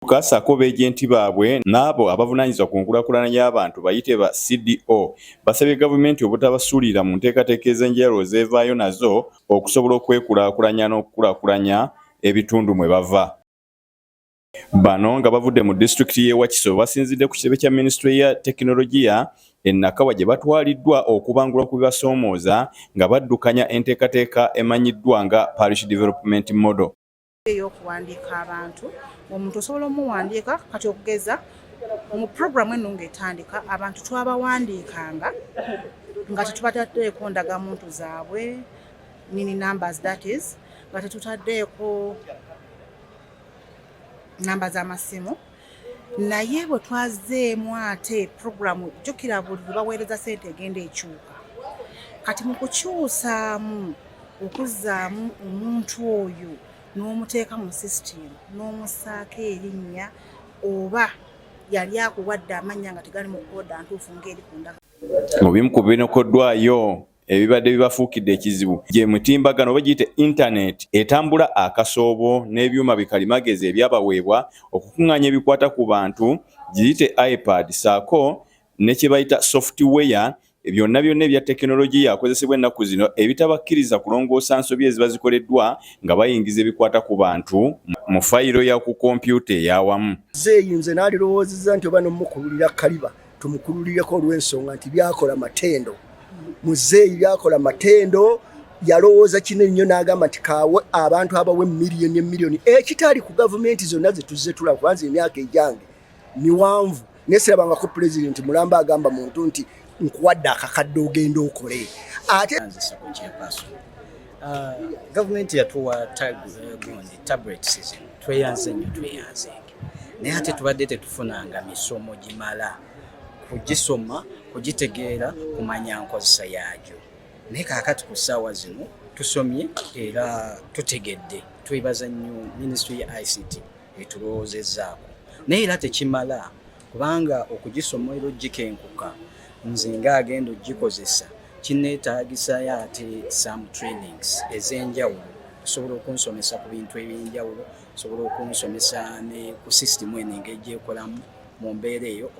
Kasako beejenti baabwe n'abo abavunaanyizibwa ku nkulakulana y'abantu bayite ba CDO basabye gavumenti obutabasuulira mu nteekateeka ez'enjawulo zeevaayo nazo okusobola okwekulaakulanya n'okukulaakulanya ebitundu mwe bava. Bano nga bavudde mu disitulikiti y'e Wakiso basinzidde ku kitebe kya minisitule ya tekinologiya e Nakawa gye batwaliddwa okubangulwa ku bibasoomooza nga baddukanya enteekateeka emanyiddwa nga Parish Development Model. Okuwandiika abantu omuntu osobola omuwandiika kati okugeza mu programu eno ng'etandika abantu twabawandiikanga nga tetubataddeeko ndagamuntu zaabwe nini numbers that is nga tetutaddeeko namba z'amasimu naye bwe twazeemu ate programu jjukira buli lwe baweereza ssente egenda ekyuka kati mu kukyusaamu okuzzaamu omuntu oyo n'omuteeka mu system n'omussaako erinnya oba yali akuwadde amannya nga tegali mu kooda ntuufu ng'eri ku ndagala. Mu bimu ku binokoddwayo ebibadde bibafuukidde ekizibu gye mutimbagano oba giyite internet etambula akasoobo n'ebyuma bikalimagezi ebyabaweebwa okukuŋŋaanya ebikwata ku bantu giyite iPad saako ne kye bayita software byonna ebya tekinologiya akozesebwa ennaku zino ebitabakkiriza kulongoosa nsobi eziba zikoleddwa nga bayingiza ebikwata ku bantu mu fayiro ya ku kompyuta ey'awamu. Zeeyinze n'alirowoozezza nti oba n'omukululira kaliba tumukululireko olw'ensonga nti byakola matendo. Muzeeyi byakola matendo yalowooza kino nnyo n'agamba nti kaawe abantu abawe miliyoni ekitali ku gavumenti zonna ze tuzze tulaba kubanza emyaka ejange miwanvu neserabangako pulezidenti Mulamba agamba muntu nti nkuwadde akakadde ogenda okole ate gavumenti yatuwa tablet season tweyanze naye ate tubadde tetufunanga misomo gimala kugisoma kugitegeera kumanya nkozesa yaagyo naye kaakati ku ssaawa zino tusomye era tutegedde twebaza nnyo minisitule ya ICT etulowoozezzaako naye era tekimala kubanga okugisoma era ogikenkuka nze ng'agenda ogikozesa kinneetaagisayo ate some trainings ez'enjawulo osobola okunsomesa ku bintu eby'enjawulo osobola okunsomesa ne ku system eno engeri gyekolamu mu mbeera eyo.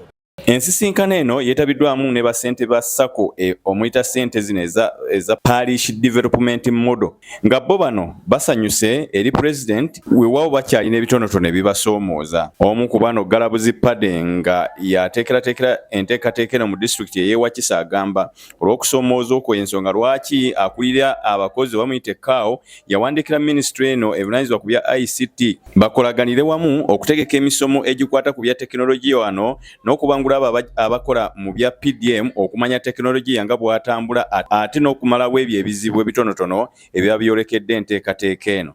Ensisinkano eno yeetabiddwamu ne bassente ba SACCO omuyita ssente zino eza Parish Development Model nga bo bano basanyuse eri President weewaawo bakyalina ebitonotono ebibasoomooza. Omu ku bano Galabuzi Pade nga yateekerateekera enteekateeka eno mu disitulikiti ey'e Wakiso agamba olw'okusoomooza okwo ensonga lwaki akulira abakozi bamuyite CAO yawandiikira minisitule eno evunaanyizibwa ku bya ICT bakolaganire wamu okutegeka emisomo egikwata ku bya tekinologiya wano n'okubangula abakola mu bya PDM okumanya tekinologiya nga bw'atambula ate n'okumalawo ebyo ebizibu ebitonotono ebiba byolekedde enteekateeka eno.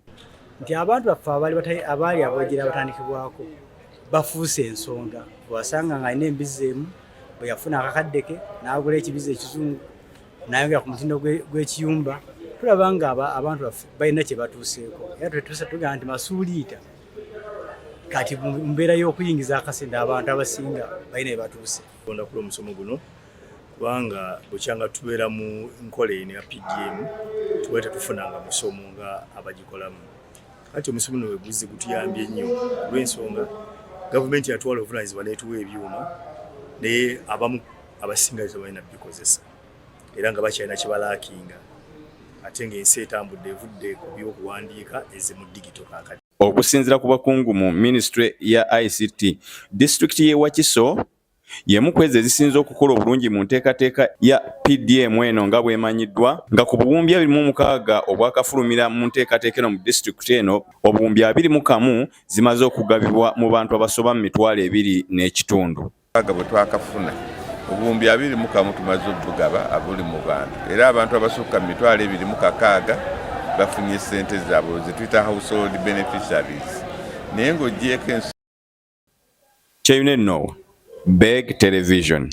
Nti abantu baffe abaali abogera batandikibwako bafuuse ensonga bw'asanga ng'alina embizeemu bwe yafuna akakadde ke n'agula ekibize ekizungu n'ayongera ku mutindo gw'ekiyumba tulaba nga abantu baffe balina kye batuuseeko era twetuusa tugamba nti masuuliita kati mbeera y'okuyingiza akasente abantu abasinga balina ebatuuse. Onda kula omusomo guno kubanga bukyanga tubeera mu nkola eno ya PDM tuba tetufunanga musomo nga abagikolamu. Kati omusomo no weguzi gutuyambye nnyo olw'ensonga gavumenti yatwala obuvunaanyizibwa n'etuwa ebyuma naye abamu abasinga tebalina bikozesa era nga bakyalina kye balaakinga ate ng'ensi etambudde evudde ku by'okuwandiika ezimu digito kaakati. Okusinziira ku bakungu mu minisitule ya ICT disitulikiti y'e Wakiso y'emu ku ezo ezisinze okukola obulungi mu nteekateeka ya PDM eno nga bw'emanyiddwa nga ku buwumbi 26 obwakafulumira mu nteekateeka eno mu disitulikiti eno obuwumbi 21 zimaze okugabibwa mu bantu abasoba mu mitwalo 2.5. Bwe twakafuna obuwumbi 21 tumaze okugaba abuli mu bantu era abantu abasukka mu mitwalo 2.6 bafunye ssente zaabwe zetuyita household beneficiaries naye ng'ogyeko Kyeyune Noah, Beg Television.